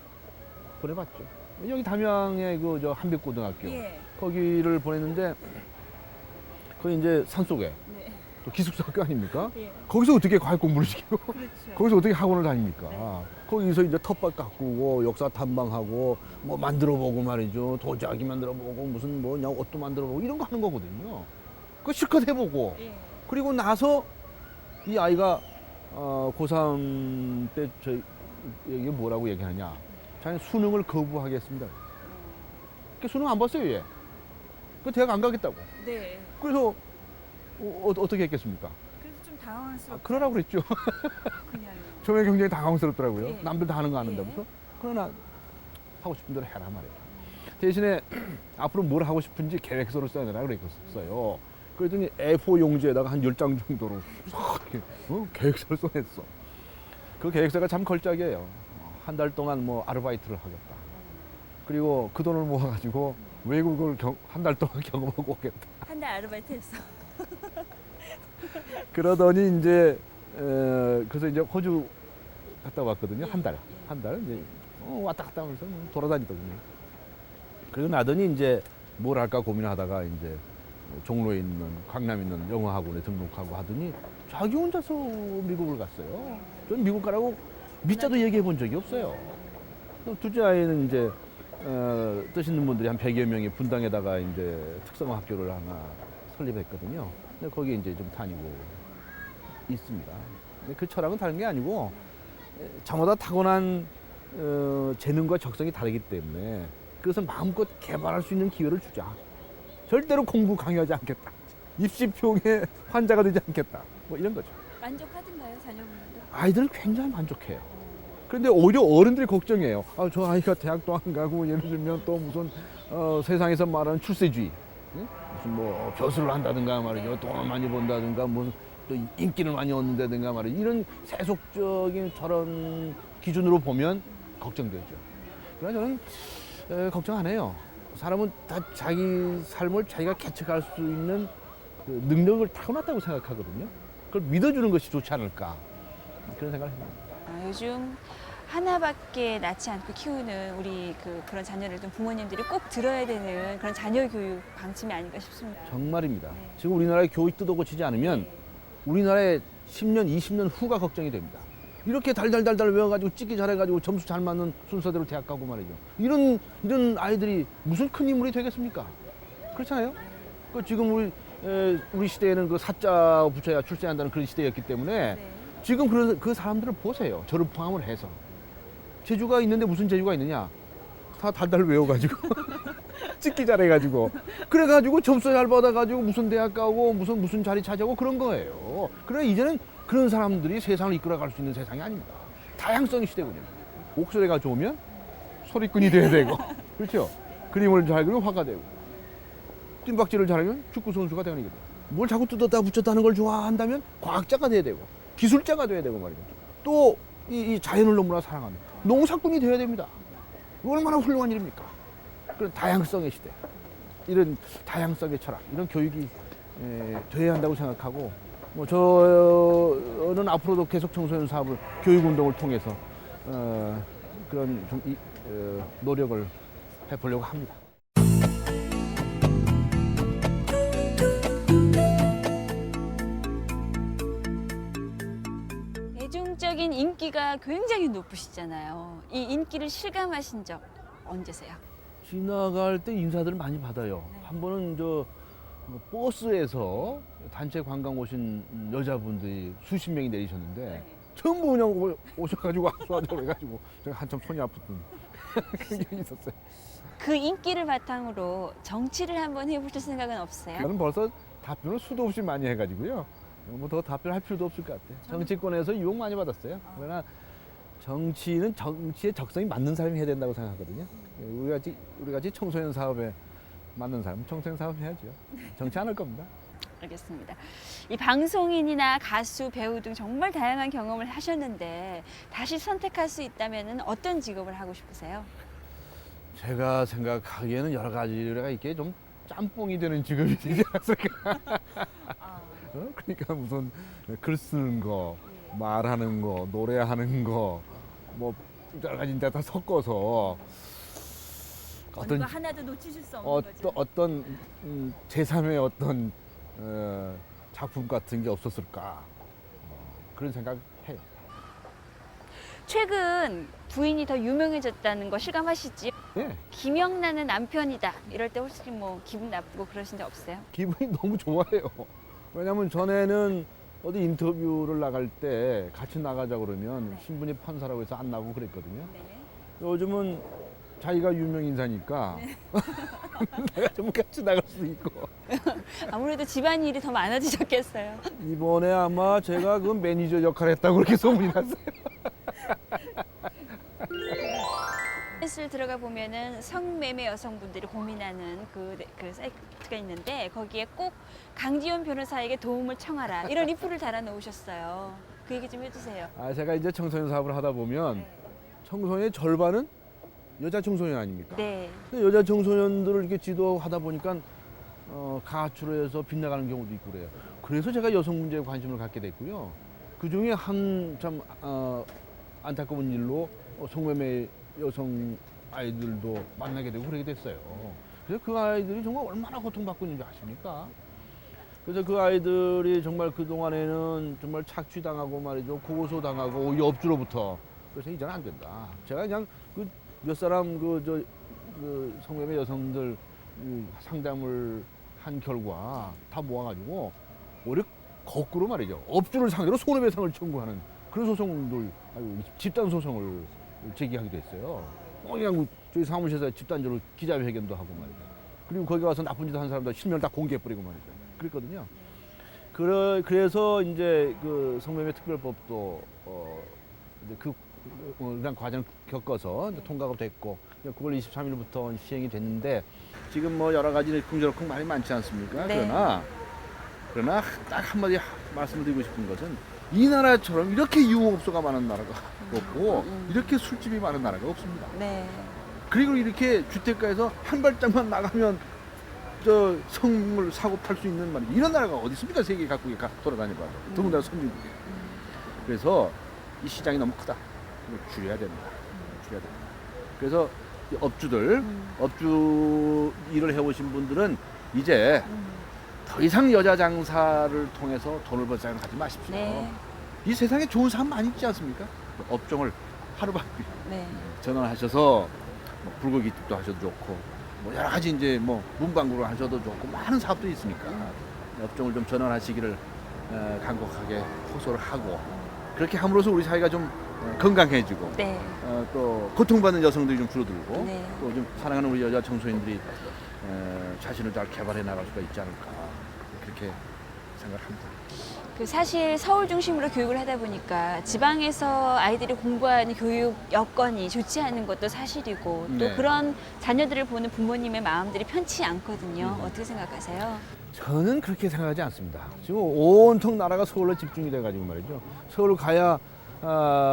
보내봤죠. 여기 담양의 그 저 한빛고등학교 예. 거기를 보냈는데 거기 이제 산속에 네. 또 기숙사 학교 아닙니까? 예. 거기서 어떻게 과학 공부를 시키고 그렇죠. 거기서 어떻게 학원을 다닙니까? 네. 거기서 이제 텃밭 가꾸고 역사 탐방하고 뭐 만들어보고 말이죠. 도자기 만들어보고 무슨 뭐 그냥 옷도 만들어보고 이런 거 하는 거거든요. 그거 실컷 해보고 예. 그리고 나서 이 아이가 고3 때 저희 이게 뭐라고 얘기하냐? 자기는 수능을 거부하겠습니다. 그 수능 안 봤어요, 얘. 그 대학 안 가겠다고. 네. 그래서 어떻게 했겠습니까? 그래서 좀 당황스럽고 그러라고 그랬죠. 그냥 처음에 굉장히 당황스럽더라고요. 예. 남들 다 하는 거 안 예. 한다면서. 그러나 하고 싶은 대로 해라 말이에요. 대신에 앞으로 뭘 하고 싶은지 계획서를 써내라 그랬어요. 그랬더니 A4 용지에다가 한 10장 정도로 싹 이렇게 계획서를 써냈어. 그 계획서가 참 걸작이에요. 한 달 동안 뭐 아르바이트를 하겠다. 그리고 그 돈을 모아가지고 외국을 한 달 동안 경험하고 오겠다. 한 달 아르바이트 했어. 그러더니 이제 그래서 이제 호주 갔다 왔거든요. 한 달. 예. 한 달 이제 왔다 갔다 하면서 돌아다니더군요. 그리고 나더니 이제 뭘 할까 고민하다가 이제 종로에 있는 강남에 있는 영어학원에 등록하고 하더니 자기 혼자서 미국을 갔어요. 전 미국 가라고 밑자도 얘기해 본 적이 없어요. 또 둘째 아이는 이제 뜻 있는 분들이 한 100여 명이 분당에다가 이제 특성화 학교를 하나 설립했거든요. 근데 거기에 이제 좀 다니고 있습니다. 근데 그 철학은 다른 게 아니고 저마다 타고난 재능과 적성이 다르기 때문에 그것을 마음껏 개발할 수 있는 기회를 주자. 절대로 공부 강요하지 않겠다. 입시표에 환자가 되지 않겠다. 뭐 이런 거죠. 만족하던가요, 자녀분들도? 아이들은 굉장히 만족해요. 그런데 오히려 어른들이 걱정해요. 저 아이가 대학도 안 가고 예를 들면 또 무슨 세상에서 말하는 출세주의, 응? 무슨 뭐 교수를 한다든가 말이죠, 돈을 많이 번다든가 무슨 또 인기를 많이 얻는다든가 말이죠. 이런 세속적인 저런 기준으로 보면 걱정되죠. 그러나 저는 걱정 안 해요. 사람은 다 자기 삶을 자기가 개척할 수 있는 그 능력을 타고났다고 생각하거든요. 그걸 믿어주는 것이 좋지 않을까 그런 생각을 해봅니다. 요즘 하나밖에 낳지 않고 키우는 우리 그런 자녀를 둔 부모님들이 꼭 들어야 되는 그런 자녀 교육 방침이 아닌가 싶습니다. 정말입니다. 네. 지금 우리나라의 교육 뜯어 고치지 않으면 우리나라의 10년, 20년 후가 걱정이 됩니다. 이렇게 달달달달 외워가지고 찍기 잘해가지고 점수 잘 맞는 순서대로 대학 가고 말이죠. 이런 아이들이 무슨 큰 인물이 되겠습니까? 그렇잖아요. 그 지금 우리 시대에는 그 사자 붙여야 출세한다는 그런 시대였기 때문에 네. 지금 그 사람들을 보세요. 저를 포함을 해서. 재주가 있는데 무슨 재주가 있느냐? 다 달달 외워가지고 찍기 잘해가지고 그래가지고 점수 잘 받아가지고 무슨 대학 가고 무슨 자리 차지하고 그런 거예요. 그래 이제는 그런 사람들이 세상을 이끌어갈 수 있는 세상이 아닙니다. 다양성의 시대군요. 목소리가 좋으면 소리꾼이 돼야 되고 그렇죠. 그림을 잘 그리면 화가 되고 뜀박질을 잘하면 축구 선수가 되는 거죠. 뭘 자꾸 뜯었다 붙였다 하는 걸 좋아한다면 과학자가 돼야 되고 기술자가 돼야 되고 말이죠. 또 이 자연을 너무나 사랑하는 농사꾼이 돼야 됩니다. 얼마나 훌륭한 일입니까? 그런 다양성의 시대, 이런 다양성의 철학, 이런 교육이 돼야 한다고 생각하고 저는 앞으로도 계속 청소년 사업을 교육운동을 통해서 그런 좀 노력을 해보려고 합니다. 대중적인 인기가 굉장히 높으시잖아요. 이 인기를 실감하신 적 언제세요? 지나갈 때 인사들을 많이 받아요. 네. 한 번은 버스에서 단체 관광 오신 여자분들이 수십 명이 내리셨는데 네. 전부 그냥 오셔가지고 악수하자고 해가지고 제가 한참 손이 아팠던 그런 게 있었어요. 그 인기를 바탕으로 정치를 한번 해보실 생각은 없으세요? 저는 벌써 답변을 수도 없이 많이 해가지고요. 뭐 더 답변할 필요도 없을 것 같아요. 정치권에서 유혹 많이 받았어요. 그러나 정치는 정치의 적성이 맞는 사람이 해야 된다고 생각하거든요. 우리 같이 청소년 사업에 맞는 사람 청소년 사업 해야죠. 정치 안 할 겁니다. 알겠습니다. 이 방송인이나 가수, 배우 등 정말 다양한 경험을 하셨는데 다시 선택할 수 있다면 어떤 직업을 하고 싶으세요? 제가 생각하기에는 여러 가지가 이게 좀 짬뽕이 되는 직업이 되지 않을까. 그러니까 무슨 글 쓰는 거, 말하는 거, 노래하는 거, 뭐 여러 가지 다 섞어서 어떤 거 하나도 놓치실 수 없는 거죠. 어떤 제3의 어떤 작품 같은 게 없었을까 그런 생각해요. 최근 부인이 더 유명해졌다는 거 실감하시지? 예, 김영란은 남편이다. 이럴 때 혹시 뭐 기분 나쁘고 그러신 적 없어요? 기분이 너무 좋아요. 왜냐하면 전에는 어디 인터뷰를 나갈 때 같이 나가자 그러면 네. 신분이 판사라고 해서 안 나가고 그랬거든요. 네. 요즘은 자기가 유명 인사니까 네. 내가 좀 같이 나갈 수도 있고. 아무래도 집안일이 더 많아지셨겠어요. 이번에 아마 제가 그 매니저 역할 했다고 그렇게 소문이 났어요. SNS를 들어가 보면은 성매매 여성분들이 고민하는 그 사이트가 있는데 거기에 꼭 강지원 변호사에게 도움을 청하라 이런 리플을 달아 놓으셨어요. 그 얘기 좀 해주세요. 제가 이제 청소년 사업을 하다 보면 청소년의 절반은 여자 청소년 아닙니까? 네. 근데 여자 청소년들을 이렇게 지도하다 보니까 가출을 해서 빗나가는 경우도 있고 그래요. 그래서 제가 여성 문제에 관심을 갖게 됐고요. 그 중에 한 참 안타까운 일로 성매매 여성 아이들도 만나게 되고 그러게 됐어요. 그래서 그 아이들이 정말 얼마나 고통받고 있는지 아십니까? 그래서 그 아이들이 정말 그동안에는 정말 착취당하고 말이죠. 고소당하고 이 업주로부터. 그래서 이제는 안 된다. 제가 그냥 그 몇 사람 그 성매매 여성들 상담을 한 결과 다 모아가지고 오히려 거꾸로 말이죠. 업주를 상대로 손해배상을 청구하는 그런 소송들, 집단 소송을 제기하기도 했어요. 그냥 저희 사무실에서 집단적으로 기자회견도 하고 말이죠. 그리고 거기 와서 나쁜 짓 한 사람들 실명 다 공개해버리고 말이죠. 그랬거든요. 그래서 이제 그 성매매 특별법도 이제 그런 과정을 겪어서 이제 통과가 됐고 9월 23일부터 시행이 됐는데 지금 뭐 여러 가지 긍정적인 말이 많지 않습니까? 네. 그러나 딱 한마디 말씀드리고 싶은 것은 이 나라처럼 이렇게 유흥업소가 많은 나라가 없고 이렇게 술집이 많은 나라가 없습니다. 네. 그리고 이렇게 주택가에서 한 발짝만 나가면 저 성을 사고 팔 수 있는 말이 이런 나라가 어디 있습니까? 세계 각국에 돌아다녀봐도 더군다나 선진국에. 그래서 이 시장이 너무 크다. 이거 줄여야 된다. 줄여야 된다. 그래서 이 업주들, 업주 일을 해오신 분들은 이제 더 이상 여자 장사를 통해서 돈을 벌 생각 하지 마십시오. 네. 이 세상에 좋은 사람 많이 있지 않습니까? 업종을 하루밖에 네. 전환하셔서 뭐 불고기집도 하셔도 좋고 뭐 여러 가지 이제 뭐 문방구를 하셔도 좋고 많은 사업도 있으니까 업종을 좀 전환하시기를 간곡하게 호소를 하고 그렇게 함으로써 우리 사회가 좀 건강해지고 네. 또 고통받는 여성들이 좀 줄어들고 네. 또 좀 사랑하는 우리 여자 청소년들이 자신을 잘 개발해 나갈 수가 있지 않을까 그렇게 생각합니다. 그 사실 서울 중심으로 교육을 하다 보니까 지방에서 아이들이 공부하는 교육 여건이 좋지 않은 것도 사실이고 또 네. 그런 자녀들을 보는 부모님의 마음들이 편치 않거든요. 어떻게 생각하세요? 저는 그렇게 생각하지 않습니다. 지금 온통 나라가 서울로 집중이 돼가지고 말이죠. 서울 가야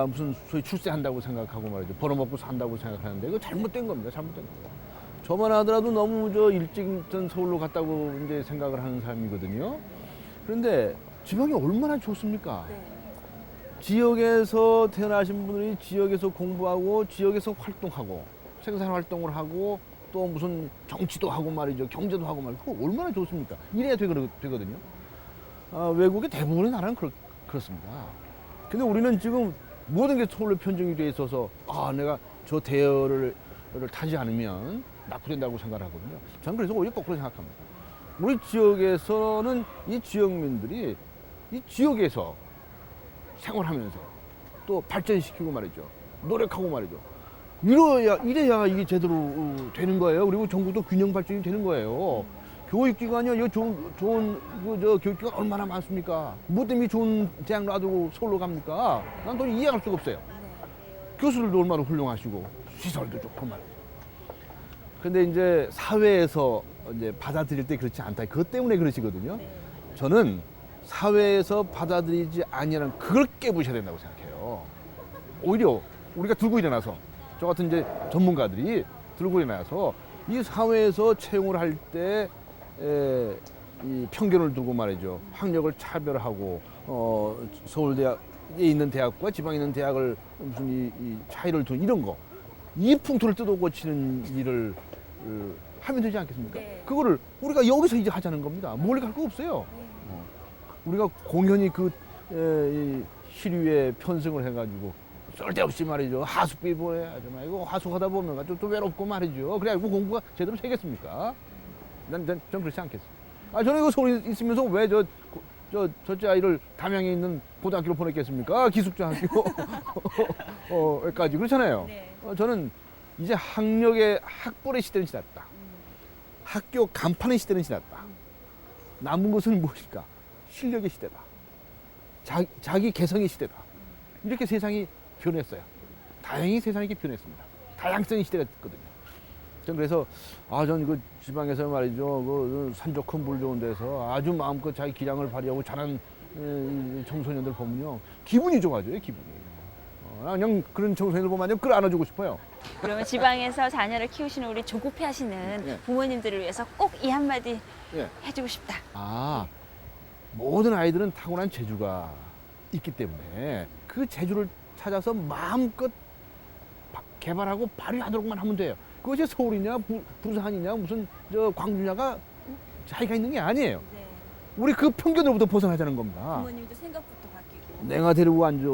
무슨 소위 출세한다고 생각하고 말이죠. 벌어먹고 산다고 생각하는데 이거 잘못된 겁니다. 잘못된 거예요. 저만 하더라도 너무 일찍 전 서울로 갔다고 이제 생각을 하는 사람이거든요. 그런데 지방이 얼마나 좋습니까? 지역에서 태어나신 분들이 지역에서 공부하고 지역에서 활동하고 생산 활동을 하고 또 무슨 정치도 하고 말이죠. 경제도 하고 말이죠. 그거 얼마나 좋습니까? 이래야 되거든요. 외국의 대부분의 나라는 그렇습니다. 근데 우리는 지금 모든 게 서울로 편중이 돼 있어서 내가 저 대열을 타지 않으면 낙후된다고 생각을 하거든요. 저는 그래서 오히려 거꾸로 생각합니다. 우리 지역에서는 이 지역민들이 이 지역에서 생활하면서 또 발전시키고 말이죠. 노력하고 말이죠. 이래야 이게 제대로 되는 거예요. 그리고 정부도 균형 발전이 되는 거예요. 교육기관이요. 좋은 교육기관 얼마나 많습니까? 뭐 때문에 좋은 대학 놔두고 서울로 갑니까? 난 또 이해할 수가 없어요. 교수들도 얼마나 훌륭하시고 시설도 좋고 말이죠. 근데 이제 사회에서 이제 받아들일 때 그렇지 않다. 그것 때문에 그러시거든요. 저는 사회에서 받아들이지 아니하는 그걸 깨부셔야 된다고 생각해요. 오히려 우리가 들고 일어나서 저 같은 이제 전문가들이 들고 일어나서 이 사회에서 채용을 할 때 이 편견을 두고 말이죠. 학력을 차별하고 서울대학에 있는 대학과 지방에 있는 대학을 무슨 이 차이를 두는 이런 거, 이 풍토를 뜯어 고치는 일을 하면 되지 않겠습니까? 네. 그거를 우리가 여기서 이제 하자는 겁니다. 멀리 갈 거 없어요. 우리가 공연히 이 시류에 편승을 해가지고 쓸데없이 말이죠. 하숙비 보내야죠. 이거 하숙하다 보면 또 외롭고 말이죠. 그래가지고 공부가 제대로 되겠습니까? 전 그렇지 않겠어요. 저는 이거 서울에 있으면서 왜 저째 아이를 담양에 있는 고등학교로 보냈겠습니까? 기숙자 학교까지 그렇잖아요. 네. 저는 이제 학벌의 시대는 지났다. 학교 간판의 시대는 지났다. 남은 것은 무엇일까? 실력의 시대다. 자기 개성의 시대다. 이렇게 세상이 변했어요. 다행히 세상이 이렇게 변했습니다. 다양성의 시대가 됐거든요. 전 그래서 전 그 지방에서 말이죠. 그 산 좋고 물 좋은 데서 아주 마음껏 자기 기량을 발휘하고 잘하는 청소년들 보면요. 기분이 좋아져요, 기분이. 그냥 그런 청소년들 보면 끌어안아주고 싶어요. 그러면 지방에서 자녀를 키우시는 우리 조급해 하시는 네. 부모님들을 위해서 꼭 이 한마디 예. 해주고 싶다. 모든 아이들은 타고난 재주가 있기 때문에 그 재주를 찾아서 마음껏 개발하고 발휘하도록만 하면 돼요. 그것이 서울이냐 부산이냐 무슨 광주냐가 차이가 있는 게 아니에요. 네. 우리 그 편견으로부터 벗어나자는 겁니다. 부모님도 생각부터 바뀌고. 내가 데리고 앉아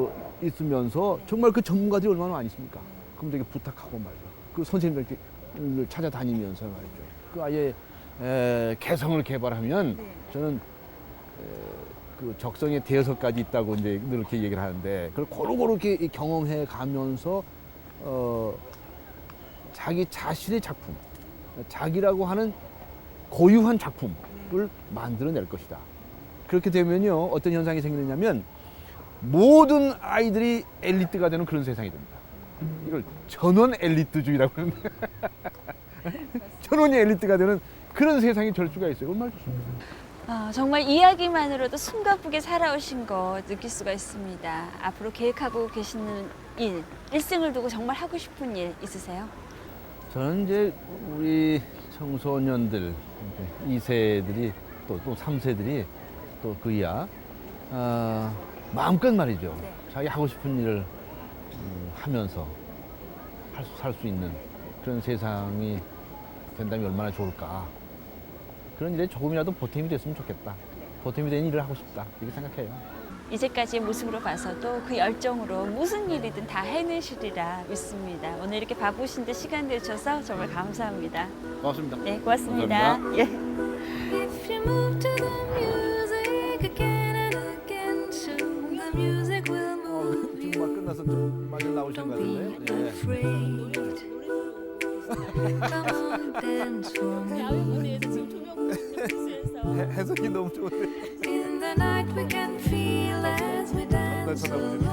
있으면서 정말 그 전문가들이 얼마나 많이 있습니까? 그럼 되게 부탁하고 말이죠. 그 선생님들 찾아다니면서 말이죠. 그 아예 개성을 개발하면 네. 저는 그 적성에 대여섯까지 있다고 이제 이렇게 얘기를 하는데 그걸 고루고루 이렇게 경험해 가면서 자기 자신의 작품, 자기라고 하는 고유한 작품을 만들어낼 것이다. 그렇게 되면요 어떤 현상이 생기느냐면 모든 아이들이 엘리트가 되는 그런 세상이 됩니다. 이걸 전원 엘리트주의라고 하는데 전원이 엘리트가 되는 그런 세상이 될 수가 있어요. 얼마나 좋습니까? 정말 이야기만으로도 숨가쁘게 살아오신 거 느낄 수가 있습니다. 앞으로 계획하고 계시는 일생을 두고 정말 하고 싶은 일 있으세요? 저는 이제 우리 청소년들, 2세들이 또 3세들이 또 그 이하 마음껏 말이죠. 네. 자기 하고 싶은 일을 하면서 살 수 있는 그런 세상이 된다면 얼마나 좋을까. 그런 일에 조금이라도 보탬이 됐으면 좋겠다. 보탬이 되는 일을 하고 싶다. 이렇게 생각해요. 이제까지의 모습으로 봐서도 그 열정으로 무슨 일이든 다 해내시리라 믿습니다. 오늘 이렇게 바쁘신데 시간 내주셔서 정말 감사합니다. 고맙습니다. 네, 고맙습니다. 감사합니다. 예. If you move to the music again and again, soon the music will move you. 주말 끝나서 좀 많이 나오신 것 Don't be 같은데. afraid. Come on, dance for me. 해석이 너무 좋은데. In the night we can feel as we dance 쳐다보시네.